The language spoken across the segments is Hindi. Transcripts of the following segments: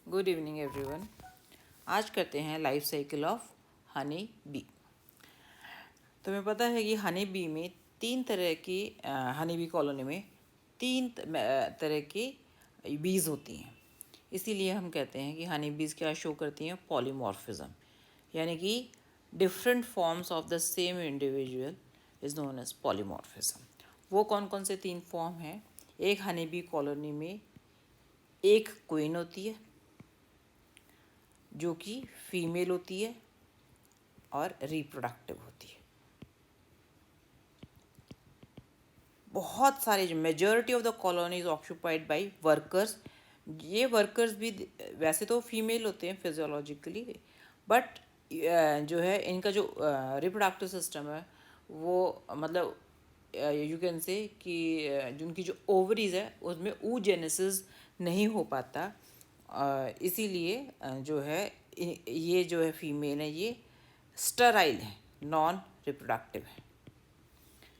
Good evening everyone. आज करते हैं life cycle of honey B. तुम्हें पता है कि हनी बी में तीन तरह की हनी बी कॉलोनी में तीन तरह की बीज होती हैं। इसीलिए हम कहते हैं कि हनी बीज क्या शो करती हैं, पॉलीमॉर्फिज्म, यानी कि different forms of the same individual is known as polymorphism. वो कौन कौन से तीन फॉर्म हैं? एक हनी बी कॉलोनी में एक क्वीन होती है जो कि फीमेल होती है और रिप्रोडक्टिव होती है। बहुत सारे जो majority of the colony is occupied by workers. ये वर्कर्स भी वैसे तो फीमेल होते हैं फिजियोलॉजिकली, बट जो है इनका जो रिप्रोडक्टिव सिस्टम है वो मतलब यू कैन से कि जिनकी जो ओवरीज है उसमें oogenesis नहीं हो पाता। इसीलिए जो है ये जो है फीमेल है ये स्टराइल है, नॉन रिप्रोडक्टिव है।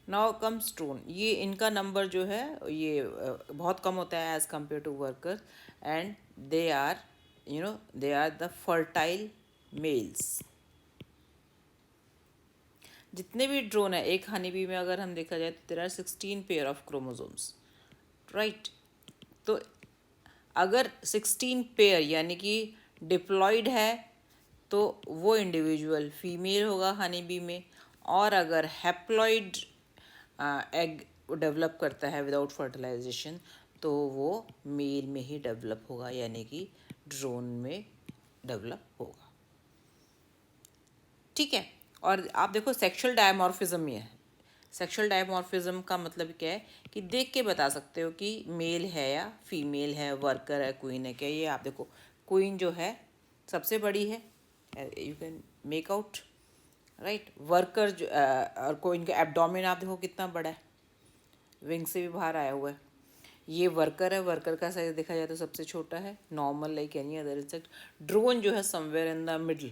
Now comes drone. ये इनका नंबर जो है ये बहुत कम होता है as compared to workers, and they are they are the fertile males. जितने भी ड्रोन है एक हनी बी में अगर हम देखा जाए तो there are 16 pair of chromosomes, right. तो अगर 16 पेयर यानी कि डिप्लॉयड है तो वो इंडिविजुअल फीमेल होगा हनी बी में, और अगर हैप्लॉयड एग डेवलप करता है विदाउट फर्टिलाइजेशन तो वो मेल में ही डेवलप होगा, यानी कि ड्रोन में डेवलप होगा। ठीक है। और आप देखो सेक्सुअल डायमॉर्फिज्म ये है। सेक्सुअल डायमॉर्फिज्म का मतलब क्या है कि देख के बता सकते हो कि मेल है या फीमेल है, वर्कर है, क्वीन है क्या। ये आप देखो क्वीन जो है सबसे बड़ी है, you can make out, right. Worker जो और क्वीन का एब्डोमेन आप देखो कितना बड़ा है, विंग से भी बाहर आया हुआ है। ये वर्कर है, वर्कर का साइज देखा जाए तो सबसे छोटा है, normal like any other insect. Drone जो है somewhere in the middle,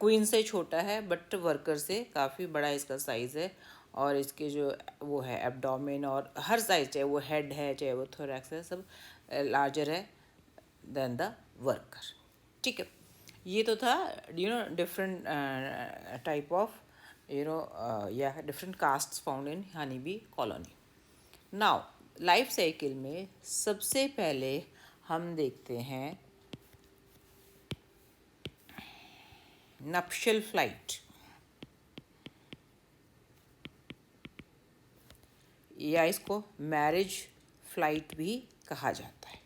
queen से छोटा है बट वर्कर से काफ़ी बड़ा इसका साइज़ है। और इसके जो वो है एब्डोमेन और हर साइज, चाहे वो हेड है चाहे वो थोरैक्स है, सब लार्जर है देन द वर्कर। ठीक है। ये तो था डिफरेंट टाइप ऑफ या different castes found in honey bee colony. Now life cycle में सबसे पहले हम देखते हैं नप्शियल फ्लाइट, या इसको मैरिज फ्लाइट भी कहा जाता है।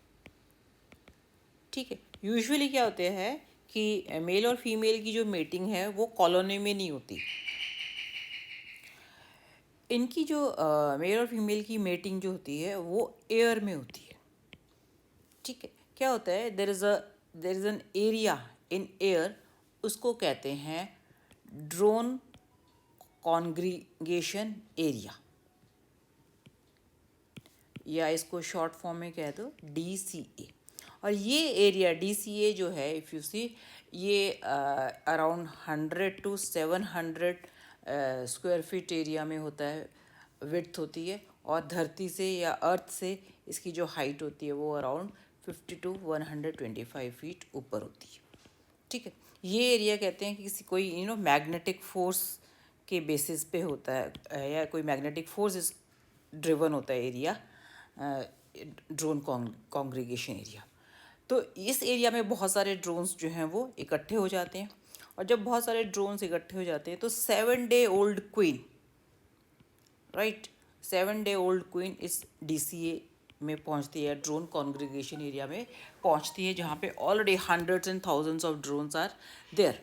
ठीक है। यूजुअली क्या होते हैं कि मेल और फीमेल की जो मेटिंग है वो कॉलोनी में नहीं होती। इनकी जो मेल और फीमेल की मेटिंग जो होती है वो एयर में होती है। ठीक है। क्या होता है, there is an area in air, उसको कहते हैं ड्रोन कॉन्ग्रीगेशन एरिया, या इसको शॉर्ट फॉर्म में कह दो DCA। और ये एरिया DCA जो है इफ़ यू सी, ये around 100 to 700 square feet area में होता है, विड्थ होती है। और धरती से या अर्थ से इसकी जो हाइट होती है वो अराउंड 50 to 125 फीट ऊपर होती है। ठीक है। ये एरिया कहते हैं कि किसी कोई मैग्नेटिक फोर्स के बेसिस पे होता है, या कोई मैग्नेटिक फोर्स इस ड्रिवन होता है एरिया, ड्रोन कॉन्ग्रीगेशन एरिया। तो इस एरिया में बहुत सारे ड्रोन्स जो हैं वो इकट्ठे हो जाते हैं। और जब बहुत सारे ड्रोन्स इकट्ठे हो जाते हैं तो 7 day old queen, right, 7 day old queen इस DCA में पहुंचती है, ड्रोन कॉन्ग्रीगेशन एरिया में पहुंचती है, जहाँ पे already hundreds and thousands of drones are there.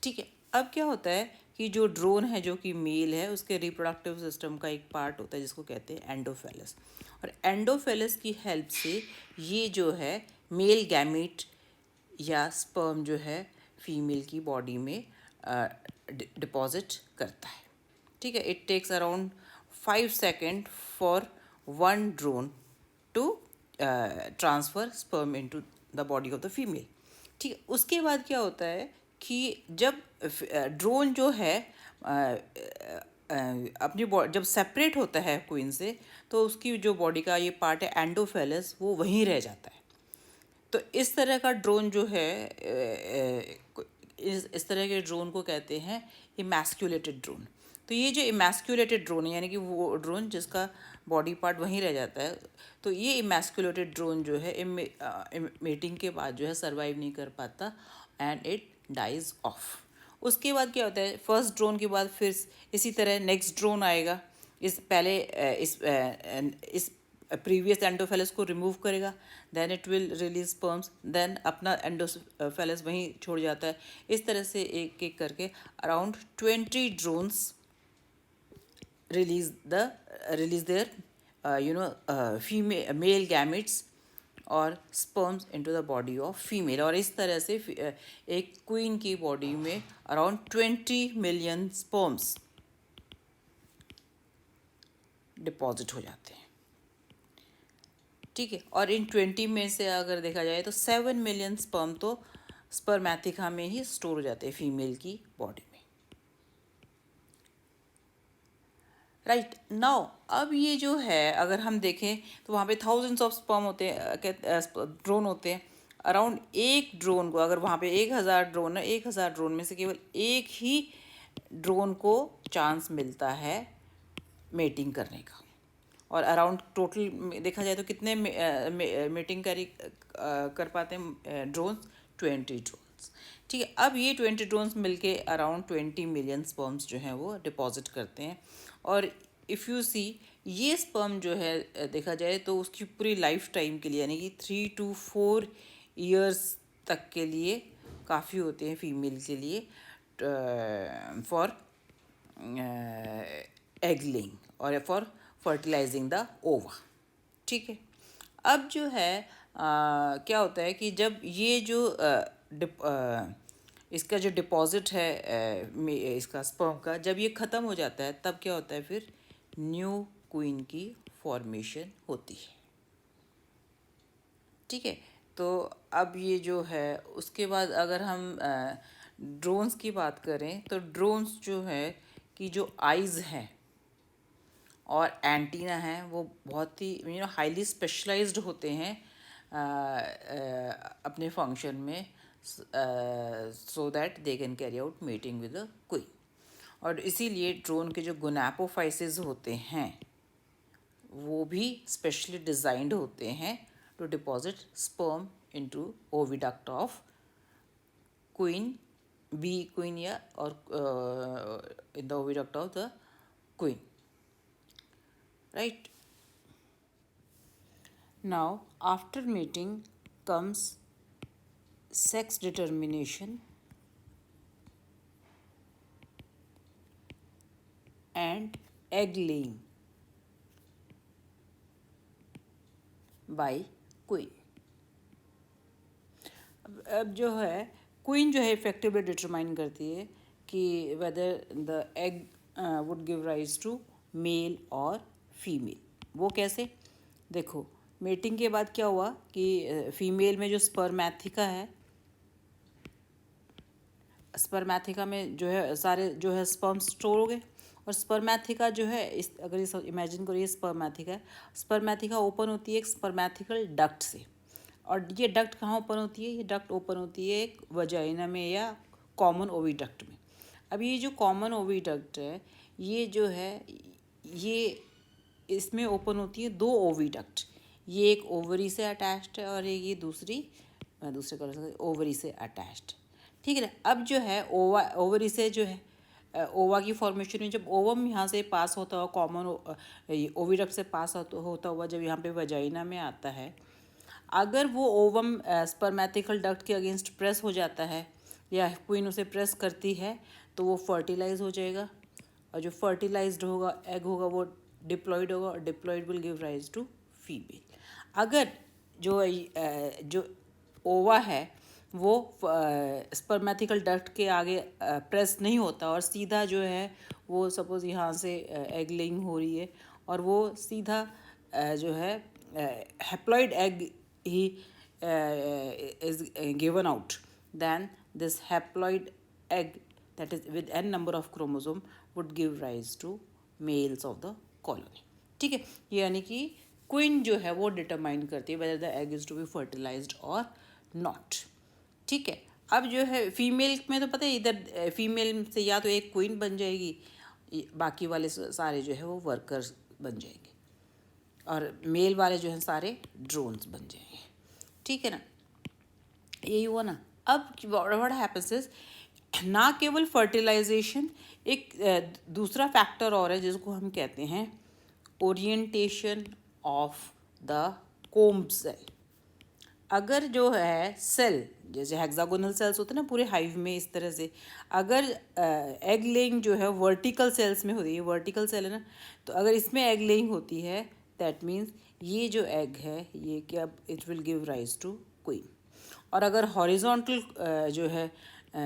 ठीक है। अब क्या होता है कि जो ड्रोन है जो कि मेल है उसके रिप्रोडक्टिव सिस्टम का एक पार्ट होता है जिसको कहते हैं एंडोफेलस। और एंडोफेलस की हेल्प से ये जो है मेल गैमीट या स्पर्म जो है फीमेल की बॉडी में डिपॉजिट करता है। ठीक है। It takes around 5 second for one drone to transfer sperm into the body of the female. ठीक है। उसके बाद क्या होता है कि जब ड्रोन जो है अपनी जब सेपरेट होता है क्वीन से, तो उसकी जो बॉडी का ये पार्ट है एंडोफेलस वो वहीं रह जाता है। तो इस तरह का ड्रोन जो है इस तरह के ड्रोन को कहते हैं इमैस्कुलेटेड ड्रोन। तो ये जो इमैस्कुलेटेड ड्रोन है, यानी कि वो ड्रोन जिसका बॉडी पार्ट वहीं रह जाता है, तो ये इमैस्कुलेटेड ड्रोन जो है मेटिंग के बाद जो है सर्वाइव नहीं कर पाता एंड इट डाइज ऑफ। उसके बाद क्या होता है, फर्स्ट ड्रोन के बाद फिर इसी तरह नेक्स्ट ड्रोन आएगा। इस पहले इस प्रीवियस एंडोफेलस को रिमूव करेगा, then it will release sperms, then अपना एंडोफेलस वहीं छोड़ जाता है। इस तरह से एक एक करके around 20 drones release their female male gametes और sperms into the body of female. और इस तरह से एक क्वीन की बॉडी में अराउंड 20 मिलियन स्पर्म्स डिपॉजिट हो जाते हैं। ठीक है, और इन 20 में से अगर देखा जाए तो 7 मिलियन स्पर्म तो स्पर्मैथिका में ही स्टोर हो जाते हैं फीमेल की बॉडी में। राइट नाउ अब ये जो है अगर हम देखें तो वहाँ पे थाउजेंड्स ऑफ स्पर्म होते हैं, ड्रोन होते हैं। अराउंड एक ड्रोन को अगर वहाँ पे 1000 ड्रोन है, 1000 ड्रोन में से केवल एक ही ड्रोन को चांस मिलता है मेटिंग करने का। और अराउंड टोटल देखा जाए तो कितने मेटिंग कर पाते हैं ड्रोन्स? 20 ड्रोन्स। ठीक है, अब ये 20 ड्रोन्स मिलके अराउंड 20 मिलियन स्पर्म्स जो हैं वो डिपॉजिट करते हैं। और इफ़ यू सी ये स्पर्म जो है देखा जाए तो उसकी पूरी लाइफ टाइम के लिए यानी कि 3 to 4 ईयर्स तक के लिए काफ़ी होते हैं फीमेल के लिए फॉर एग लेइंग और फॉर फर्टिलाइजिंग द ओवा। ठीक है, अब जो है क्या होता है कि जब ये जो इसका जो डिपॉजिट है इसका स्पर्म का, जब ये ख़त्म हो जाता है तब क्या होता है, फिर न्यू क्वीन की फॉर्मेशन होती है। ठीक है, तो अब ये जो है उसके बाद अगर हम ड्रोन्स की बात करें तो ड्रोन्स जो है कि जो आइज़ हैं और एंटीना हैं वो बहुत ही हाईली स्पेशलाइज्ड होते हैं अपने फंक्शन में, so that they can carry out meeting with the queen. और इसीलिए ड्रोन के जो गोनापोफाइसिस होते हैं वो भी स्पेशली डिज़ाइंड होते हैं to deposit sperm into oviduct of queen, bee queen या और in the oviduct of the queen. Right? Now, after mating comes sex determination and egg laying by queen. अब जो है क्वीन जो है इफेक्टिवली डिटरमाइन करती है कि whether the egg would give rise to male और फीमेल। वो कैसे? देखो, मेटिंग के बाद क्या हुआ कि फीमेल में जो स्पर्मैथिका है, स्पर्मैथिका में जो है सारे जो है स्पर्म स्टोर हो गए। और स्पर्मैथिका जो है अगर ये इमेजिन करो ये स्पर्मैथिका है, स्पर्मैथिका ओपन होती है एक स्पर्मैथिकल डक्ट से। और ये डक्ट कहाँ ओपन होती है? ये डक्ट ओपन होती है एक वजाइना में या कॉमन ओविडक्ट में। अब ये जो कॉमन ओविडक्ट है ये जो है ये इसमें ओपन होती है 2 ओविडक्ट। ये एक ओवरी से अटैच्ड है और ये दूसरे कलर से ओवरी से अटैच्ड। ठीक है ना, अब जो है ओवरी से जो है ओवा की फॉर्मेशन में जब ओवम यहाँ से पास होता हुआ कॉमन ओविडक्ट से पास होता हुआ जब यहाँ पे वजाइना में आता है, अगर वो ओवम स्पर्मैथिकल डक्ट के अगेंस्ट प्रेस हो जाता है या क्वीन उसे प्रेस करती है तो वो फर्टिलाइज हो जाएगा। और जो फर्टिलाइज्ड होगा एग होगा वो डिप्लॉयड होगा और diploid will give rise to female. अगर जो ओवा है वो स्पर्मैथिकल डक्ट के आगे प्रेस नहीं होता और सीधा जो है वो सपोज़ यहाँ से एग लेइंग हो रही है और वो सीधा जो है haploid egg he is given out, then this haploid egg that is with n number of chromosome would give rise to males of the colony. ठीक है, यानी कि क्वीन जो है वो डिटरमाइन करती है whether the egg is to be fertilised और नॉट। ठीक है, अब जो है फीमेल में तो पता है इधर फीमेल से या तो एक क्वीन बन जाएगी, बाकी वाले सारे जो है वो वर्कर्स बन जाएंगे, और मेल वाले जो हैं सारे ड्रोन्स बन जाएंगे। ठीक है ना, यही हुआ ना। अब व्हाट हैपेंस इज, ना केवल फर्टिलाइजेशन, एक दूसरा फैक्टर और है जिसको हम कहते हैं orientation of the comb cell. अगर जो है सेल, जैसे हेक्सागोनल सेल्स होते हैं ना पूरे हाइव में इस तरह से, अगर एग लेइंग जो है वर्टिकल सेल्स में होती है, वर्टिकल सेल है ना, तो अगर इसमें एग लेइंग होती है दैट मीन्स ये जो एग है ये क्या, it will give rise to queen. और अगर हॉरिजॉन्टल जो है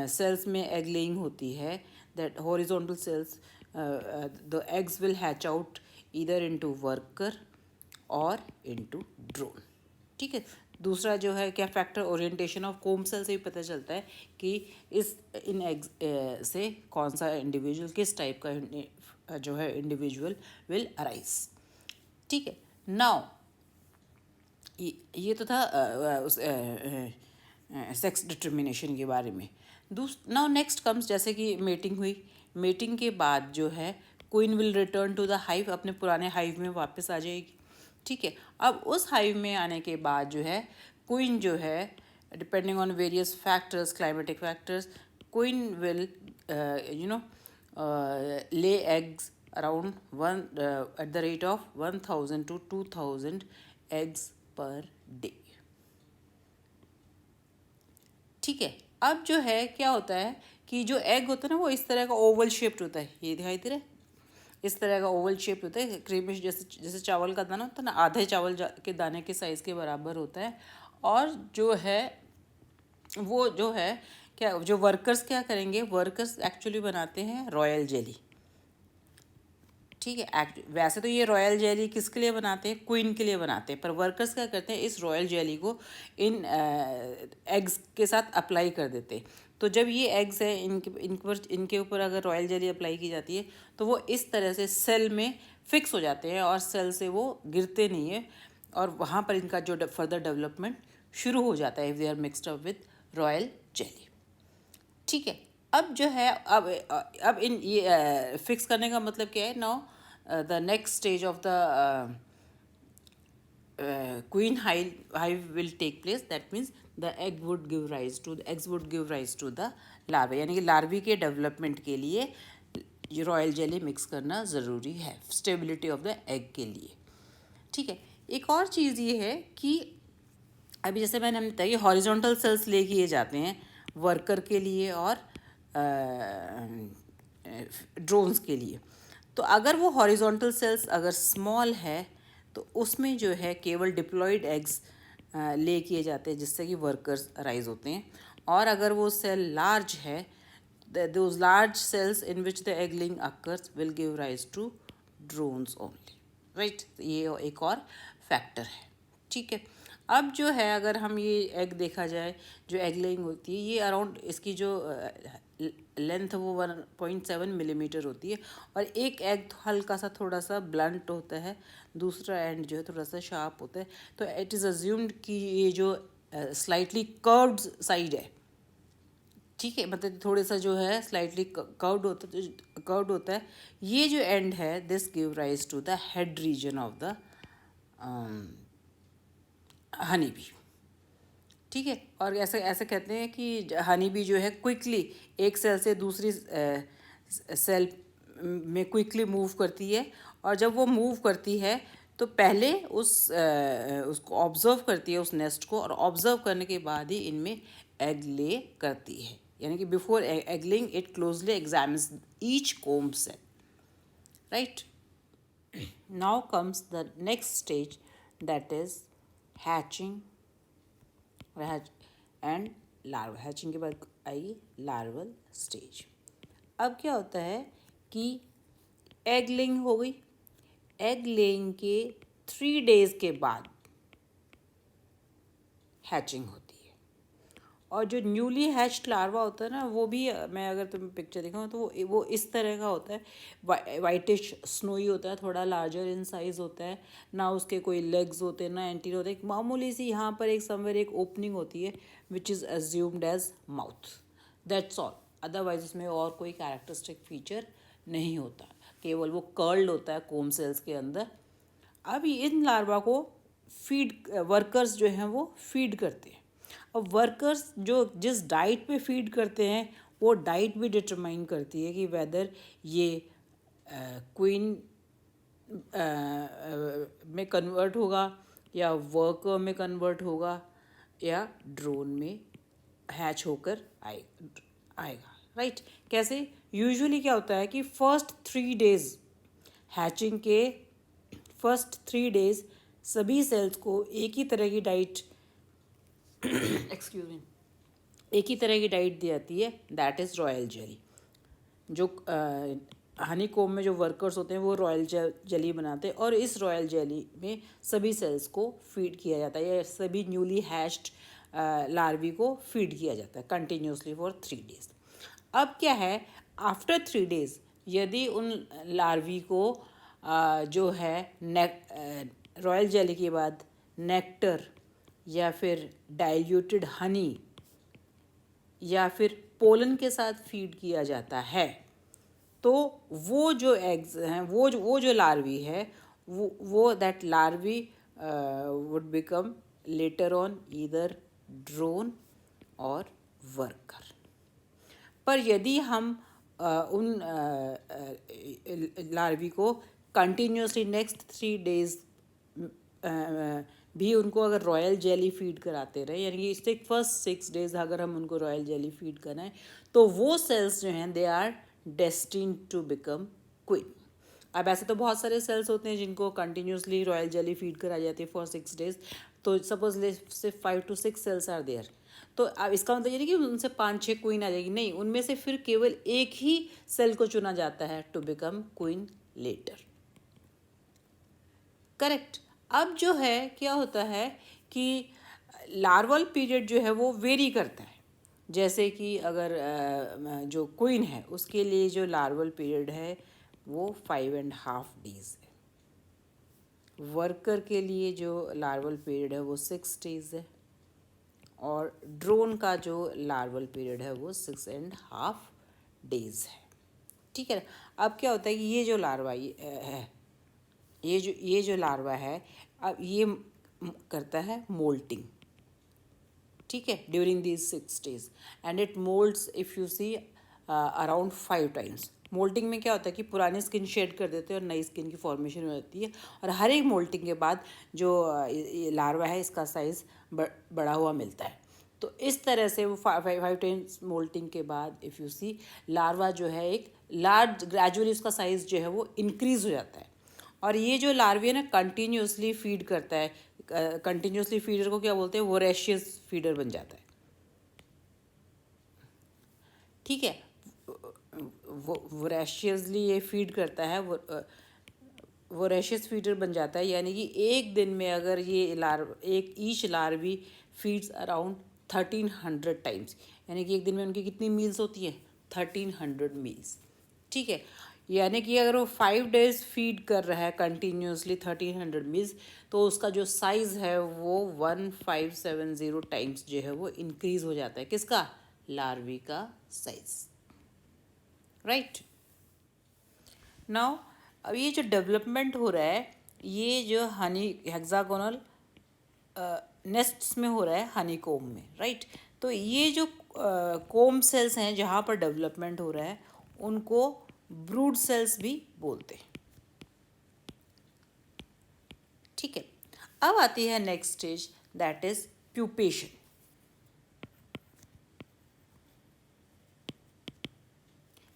सेल्स में एग लेइंग होती है, that horizontal cells the eggs will hatch out either into worker और इनटू ड्रोन। ठीक है, दूसरा जो है क्या factor, orientation of comb cell से भी पता चलता है कि इन एग्स से कौन सा इंडिविजुअल, किस टाइप का जो है इंडिविजुअल विल अराइज। ठीक है, नाउ ये तो था उस सेक्स डिटर्मिनेशन के बारे में। नाउ नेक्स्ट कम्स, जैसे कि मेटिंग हुई, मेटिंग के बाद जो है queen will return to the hive, अपने पुराने हाइव में वापस आ जाएगी। ठीक है, अब उस हाइव में आने के बाद जो है क्वीन जो है depending on various factors, climatic factors, queen will lay eggs around at the rate of 1000 to 2000 eggs per day। ठीक है, अब जो है क्या होता है कि जो एग होता है ना वो इस तरह का ओवल शेप्ड होता है, ये दिखाई दे रहा है, इस तरह का ओवल शेप होता है, क्रीमिश, जैसे जैसे चावल का दाना होता है ना, आधे चावल के दाने के साइज़ के बराबर होता है। और जो है वो जो है क्या, जो वर्कर्स क्या करेंगे, वर्कर्स एक्चुअली बनाते हैं रॉयल जेली। ठीक है, वैसे तो ये रॉयल जेली किसके लिए बनाते हैं, क्वीन के लिए बनाते हैं, पर वर्कर्स क्या करते हैं, इस रॉयल जेली को इन एग्स के साथ अप्लाई कर देते हैं। तो जब ये एग्स है इनके ऊपर अगर रॉयल जेली अप्लाई की जाती है तो वो इस तरह से सेल में फिक्स हो जाते हैं और सेल से वो गिरते नहीं है, और वहाँ पर इनका जो फर्दर डेवलपमेंट शुरू हो जाता है if they are mixed up with royal jelly. ठीक है, अब जो है अब इन ये फिक्स करने का मतलब क्या है, now the next stage of the queen hive will take place, that means the eggs would give rise to the larvae, यानी कि लार्वी के डेवलपमेंट के लिए रॉयल जेली मिक्स करना ज़रूरी है स्टेबिलिटी ऑफ द एग के लिए। ठीक है, एक और चीज़ ये है कि अभी जैसे मैंने बताया कि हॉरिजॉन्टल सेल्स ले किए जाते हैं वर्कर के लिए और ड्रोन्स के लिए। तो अगर वो हॉरिजॉन्टल सेल्स अगर स्मॉल है तो उसमें जो है केवल डिप्लॉयड एग्स ले किए जाते हैं जिससे कि वर्कर्स अराइज होते हैं, और अगर वो सेल लार्ज है those large cells in which the egg laying occurs will give rise to drones only, right? ये एक और फैक्टर है। ठीक है, अब जो है अगर हम ये एग देखा जाए, जो एग लेइंग होती है ये अराउंड, इसकी जो लेंथ वो 1.7 मिलीमीटर होती है, और एक एग हल्का सा थोड़ा सा ब्लंट होता है, दूसरा एंड जो है थोड़ा सा शार्प होता है। तो इट इज़ अज्यूम्ड कि ये जो स्लाइटली कर्व्ड साइड है, ठीक है, मतलब थोड़ा सा जो है स्लाइटली कर्व्ड होता है, ये जो एंड है this give rise to the head region of the honey bee. ठीक है, और ऐसे ऐसे कहते हैं कि हनी बी जो है क्विकली एक सेल से दूसरी सेल में क्विकली मूव करती है, और जब वो मूव करती है तो पहले उसको ऑब्जर्व करती है उस नेस्ट को, और ऑब्जर्व करने के बाद ही इनमें एग ले करती है, यानी कि before egg laying it closely examines each comb cell, right. Now comes the next stage that is hatching and larva. Hatching के बाद आई लार्वल स्टेज। अब क्या होता है कि एग लेइंग हो गई, एग लेइंग के 3 days के बाद हैचिंग होती है, और जो न्यूली हैच्ड लार्वा होता है ना, वो भी मैं अगर तुम्हें पिक्चर दिखाऊँ तो वो इस तरह का होता है, वाइटिश स्नोई होता है, थोड़ा लार्जर इन साइज़ होता है, ना उसके कोई लेग्स होते हैं ना एंटीरियर होते हैं, एक मामूली सी यहाँ पर एक समवेयर एक ओपनिंग होती है which is assumed as mouth, that's all. Otherwise उसमें और कोई कैरेक्टरिस्टिक फीचर नहीं होता, केवल वो कर्ल्ड होता है कोम सेल्स के अंदर। अब इन लार्वा को फीड वर्कर्स जो हैं वो फीड करते हैं। अब वर्कर्स जो जिस डाइट पे फीड करते हैं वो डाइट भी डिटरमाइन करती है कि वेदर ये क्वीन में कन्वर्ट होगा या वर्कर में कन्वर्ट होगा या ड्रोन में हैच होकर आएगा, राइट। कैसे यूजुअली क्या होता है कि फर्स्ट 3 डेज हैचिंग के फर्स्ट 3 डेज सभी सेल्स को एक ही तरह की डाइट एक्सक्यूज मी एक ही तरह की डाइट दी जाती है, दैट इज़ रॉयल जेली। जो हनी कोम में जो वर्कर्स होते हैं वो रॉयल जेली बनाते हैं और इस रॉयल जेली में सभी सेल्स को फीड किया जाता है या सभी न्यूली हैश्ड लार्वी को फीड किया जाता है कंटिन्यूसली फॉर 3 डेज। अब क्या है, आफ्टर 3 डेज यदि उन लार्वी को जो है रॉयल जेली के बाद नेक्टर या फिर डाइल्यूटेड हनी या फिर पोलन के साथ फीड किया जाता है, तो वो जो एग्स हैं वो जो लार्वी है वो that larvae would become later on either drone और वर्कर। पर यदि हम उन लार्वी को कंटिन्यूसली नेक्स्ट 3 डेज भी उनको अगर रॉयल जेली फीड कराते रहे, यानी कि इससे फर्स्ट 6 डेज अगर हम उनको रॉयल जेली फीड कराएं, तो वो सेल्स जो हैं they are destined to become queen. अब ऐसे तो बहुत सारे सेल्स होते हैं जिनको कंटिन्यूसली रॉयल जेली फीड कराई जाती है फॉर 6 डेज, तो सपोज से 5 to 6 सेल्स आर देयर, तो अब इसका मतलब ये नहीं कि उनसे 5-6 क्वीन आ जाएगी, नहीं, उनमें से फिर केवल एक ही सेल को चुना जाता है to become queen later, correct. अब जो है क्या होता है कि लार्वल पीरियड जो है वो वेरी करता है, जैसे कि अगर जो क्वीन है उसके लिए जो लार्वल पीरियड है वो 5.5 डेज है, वर्कर के लिए जो लार्वल पीरियड है वो 6 डेज है, और ड्रोन का जो लार्वल पीरियड है वो 6.5 डेज है, ठीक है। अब क्या होता है कि ये जो लार्वा है ये जो लार्वा है अब ये करता है मोल्टिंग, ठीक है, during these 6 days, and it moults if you see around 5 times. Moulting में क्या होता है कि पुरानी स्किन शेड कर देते हैं और नई स्किन की फॉर्मेशन हो जाती है, और हर एक मोल्टिंग के बाद जो ये लार्वा है इसका साइज़ बड़ा हुआ मिलता है। तो इस तरह से वो 5 टाइम्स मोल्टिंग के बाद इफ़ यू सी लार्वा जो है एक लार्ज ग्रेजुअली उसका साइज़ जो है वो इंक्रीज़ हो जाता है, और ये जो लार्वे है ना कंटिन्यूसली फीड करता है, कंटिन्यूसली फीडर को क्या बोलते हैं, वोरेशियस फीडर बन जाता है, ठीक है। वोरेशियसली ये फीड करता है, वोरेशियस फीडर बन जाता है, यानी कि एक दिन में अगर ये एक each larvae feeds around 1300 times, यानी कि एक दिन में उनकी कितनी मील्स होती हैं, 1300 मील्स, ठीक है। यानी कि अगर वो 5 डेज फीड कर रहा है कंटिन्यूसली 1300 मील्स, तो उसका जो साइज़ है वो 1570 टाइम्स जो है वो इंक्रीज़ हो जाता है, किसका, लार्वी का साइज़, राइट। नाउ अब ये जो डेवलपमेंट हो रहा है ये जो हनी हेक्सागोनल नेस्ट्स में हो रहा है, हनी कोम में, राइट। तो ये जो कोम सेल्स हैं जहाँ पर डेवलपमेंट हो रहा है उनको ब्रूड सेल्स भी बोलते हैं, ठीक है। अब आती है next stage, that is pupation.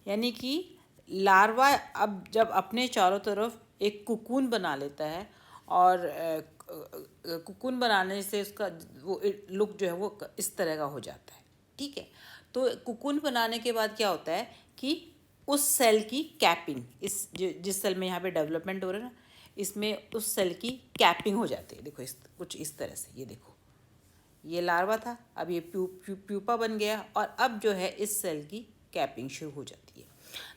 यानी कि लार्वा अब जब अपने चारों तरफ एक कुकून बना लेता है, और कुकून बनाने से उसका वो लुक जो है वो इस तरह का हो जाता है, ठीक है। तो कुकून बनाने के बाद क्या होता है कि उस सेल की कैपिंग, जिस सेल में यहाँ पे डेवलपमेंट हो रहा है ना, इसमें उस सेल की कैपिंग हो जाती है, देखो कुछ इस तरह से, ये देखो ये लार्वा था, अब ये प्यूपा बन गया और अब जो है इस सेल की कैपिंग शुरू हो जाती है।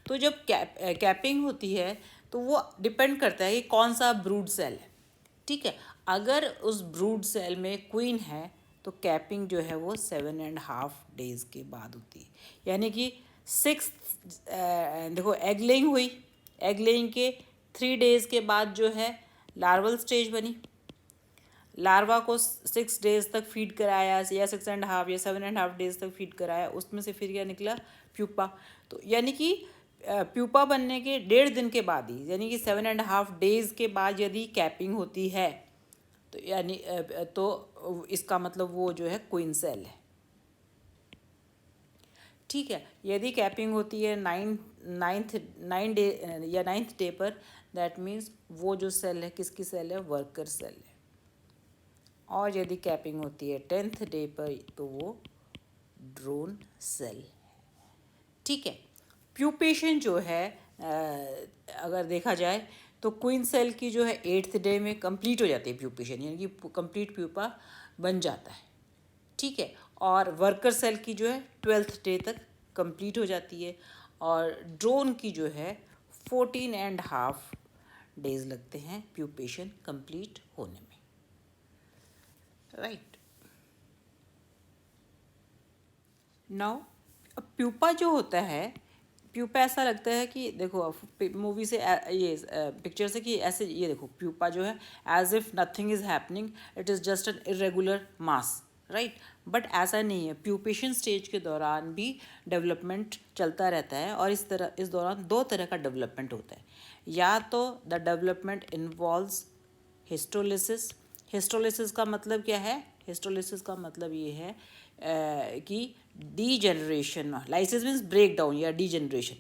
तो जब कैपिंग होती है तो वो डिपेंड करता है कि कौन सा ब्रूड सेल है। ठीक है, अगर उस ब्रूड सेल में क्वीन है तो कैपिंग जो है वो 7.5 days के बाद होती है, यानी कि 6 देखो एग लेइंग हुई, एग लेइंग के 3 days के बाद जो है लार्वल स्टेज बनी, लार्वा को 6 days तक फीड कराया या 6.5 या 7.5 days तक फीड कराया, उसमें से फिर क्या निकला, प्यूपा। तो यानी कि प्यूपा बनने के 1.5 दिन के बाद ही, यानी कि 7.5 days के बाद यदि कैपिंग होती है तो यानी तो इसका मतलब वो जो है क्वीन सेल है। ठीक है, यदि कैपिंग होती है 9th डे पर, दैट मीन्स वो जो सेल है किसकी सेल है, वर्कर सेल है। और यदि कैपिंग होती है 10th डे पर तो वो ड्रोन सेल है। ठीक है, प्यूपेशन जो है अगर देखा जाए तो क्वीन सेल की जो है 8th डे में कंप्लीट हो जाती है प्यूपेशन, यानी कि कंप्लीट प्यूपा बन जाता है। ठीक है, और वर्कर सेल की जो है 12th डे तक कंप्लीट हो जाती है, और ड्रोन की जो है 14.5 days लगते हैं प्यूपेशन कंप्लीट होने में। राइट, नाउ प्यूपा जो होता है, प्यूपा ऐसा लगता है कि देखो मूवी से ये पिक्चर से कि ऐसे ये देखो प्यूपा जो है as if nothing is happening, it is just an irregular mass, right. But ऐसा नहीं है, प्यूपेशन स्टेज के दौरान भी डेवलपमेंट चलता रहता है, और इस दौरान 2 तरह का डेवलपमेंट होता है। या तो द डेवलपमेंट इन्वॉल्व्स हिस्टोलिसिस। हिस्टोलिसिस का मतलब क्या है, हिस्टोलिसिस का मतलब ये है कि degeneration, lysis means break down या डीजेनरेशन,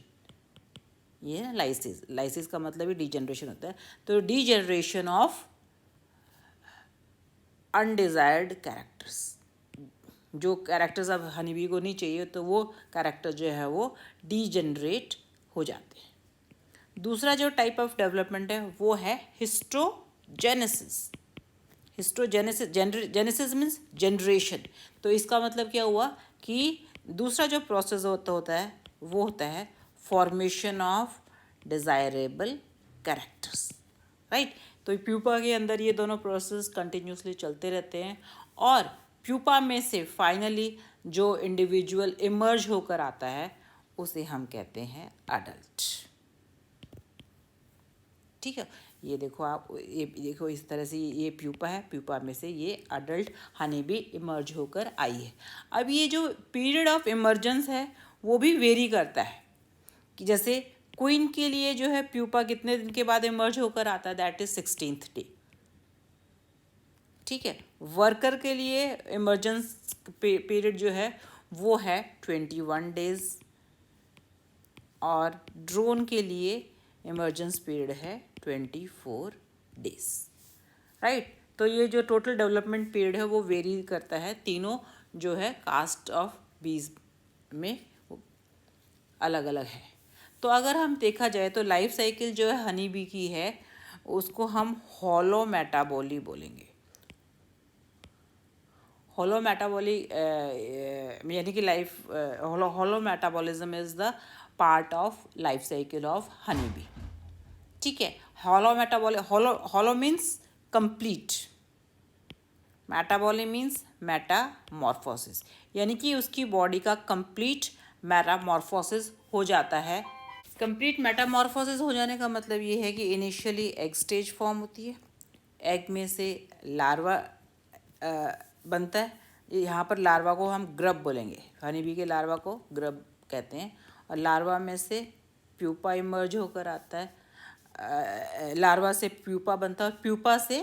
ये है लाइसिस, लाइसिस का मतलब ही डीजेनरेशन होता है। तो डीजेनरेशन ऑफ अनडिजायर्ड कैरेक्टर्स, जो कैरेक्टर्स अब हनी बी को नहीं चाहिए तो वो कैरेक्टर जो है वो डीजेनरेट हो जाते हैं। दूसरा जो टाइप ऑफ डेवलपमेंट है वो है histogenesis. Histogenesis, genesis means generation. तो इसका मतलब क्या हुआ कि दूसरा जो प्रोसेस होता है वो होता है formation of desirable characters, right. तो प्यूपा के अंदर ये दोनों प्रोसेस कंटिन्यूसली चलते रहते हैं, और प्यूपा में से फाइनली जो इंडिविजुअल इमर्ज होकर आता है उसे हम कहते हैं अडल्ट। ठीक है, ये देखो आप, ये देखो इस तरह से ये प्यूपा है, प्यूपा में से ये अडल्ट हनी बी इमर्ज होकर आई है। अब ये जो पीरियड ऑफ इमर्जेंस है वो भी वेरी करता है, कि जैसे क्वीन के लिए जो है प्यूपा कितने दिन के बाद इमर्ज होकर आता है, दैट इज 16th डे। ठीक है, वर्कर के लिए इमरजेंस पीरियड जो है वो है 21 days, और ड्रोन के लिए इमरजेंस पीरियड है 24 days, राइट। तो ये जो टोटल डेवलपमेंट पीरियड है वो वेरी करता है, तीनों जो है कास्ट ऑफ बीज में अलग अलग है। तो अगर हम देखा जाए तो लाइफ साइकिल जो है हनी बी की है उसको हम हॉलो मेटाबॉली बोलेंगे। हॉलो मेटाबॉली यानी कि life holo metabolism is the part of life cycle of honey bee. ठीक है, holo means complete, metaboly means metamorphosis, यानी कि उसकी बॉडी का कंप्लीट मेटामॉर्फोसिस हो जाता है। कंप्लीट मेटामॉर्फोसिस हो जाने का मतलब ये है कि इनिशियली एग स्टेज फॉर्म होती है, एग में से लार्वा बनता है। यहाँ पर लार्वा को हम ग्रब बोलेंगे, हनी बी के लार्वा को ग्रब कहते हैं, और लार्वा में से प्यूपा इमर्ज होकर आता है, लार्वा से प्यूपा बनता है, और प्यूपा से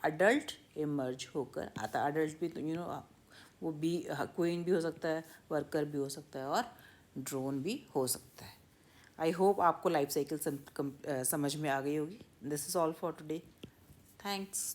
अडल्ट इमर्ज होकर आता है। अडल्ट भी तो वो भी क्वीन भी हो सकता है, वर्कर भी हो सकता है, और ड्रोन भी हो सकता है। आई होप आपको लाइफ साइकिल समझ में आ गई होगी। This is all for today, thanks.